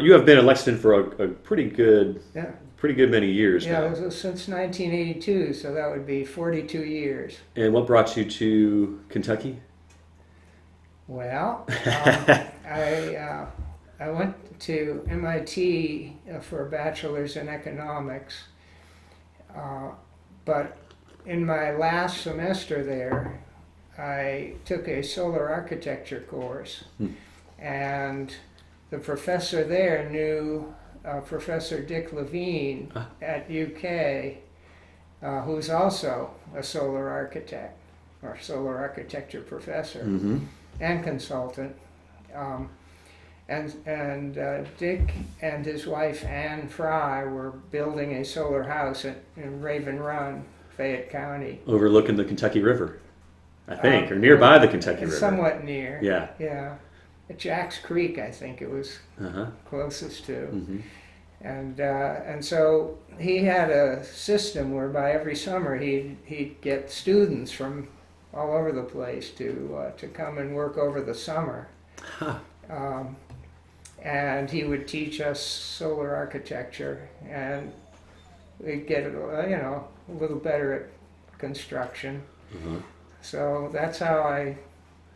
you have been in Lexington for a pretty good Yeah, many years yeah, now. it was since 1982, so that would be 42 years. And what brought you to Kentucky? Well, I went to MIT for a bachelor's in economics, but in my last semester there, I took a solar architecture course, and the professor there knew Professor Dick Levine at UK, who's also a solar architect or solar architecture professor and consultant. And Dick and his wife Anne Fry were building a solar house in Raven Run, Fayette County. Overlooking the Kentucky River, I think, or nearby the Kentucky River. Somewhat near. Yeah. Yeah. At Jack's Creek, I think it was Uh-huh. closest to. Mm-hmm. And so he had a system whereby every summer he'd get students from all over the place to come and work over the summer. Huh. And he would teach us solar architecture, and we'd get a little better at construction. Uh-huh. So that's how I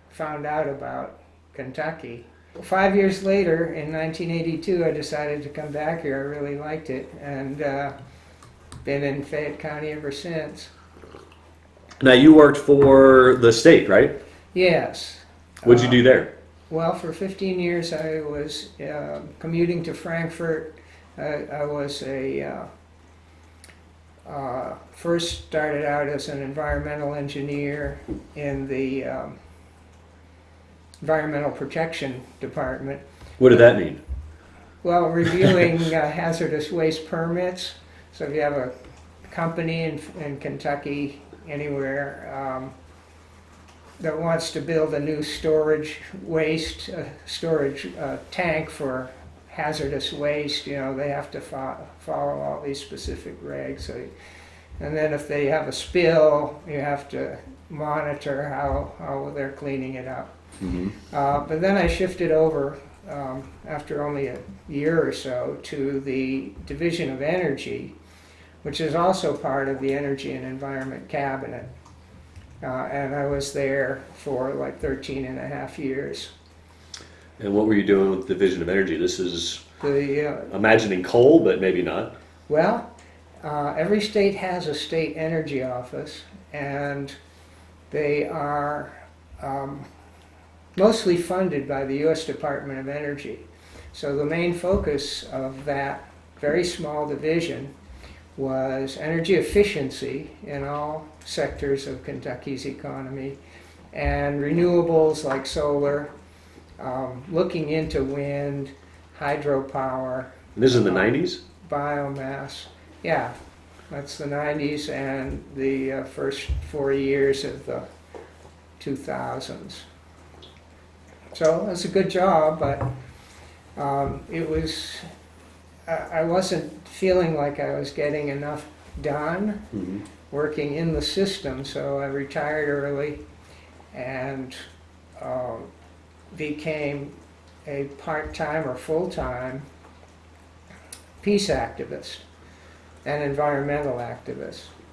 found out about Kentucky. 5 years later, in 1982, I decided to come back here. I really liked it, and been in Fayette County ever since. Now, you worked for the state, right? Yes. What'd you do there? Well, for 15 years I was commuting to Frankfurt. I was first started out as an environmental engineer in the Environmental Protection Department. What did that mean? Well, reviewing hazardous waste permits. So if you have a company in Kentucky, anywhere, that wants to build a new storage tank for hazardous waste, they have to follow all these specific regs. So, and then if they have a spill, you have to monitor how they're cleaning it up. Mm-hmm. But then I shifted over after only a year or so to the Division of Energy, which is also part of the Energy and Environment Cabinet. And I was there for like 13 and a half years. And what were you doing with the Division of Energy? This is The imagining coal, but maybe not. Well, every state has a state energy office, and they are mostly funded by the U.S. Department of Energy. So the main focus of that very small division was energy efficiency in all sectors of Kentucky's economy, and renewables like solar, looking into wind, hydropower. This is in the 90s? Biomass. Yeah, that's the 90s and the first 4 years of the 2000s. So it was a good job, but I wasn't feeling like I was getting enough done working in the system, so I retired early and became a part-time or full-time peace activist and environmental activist.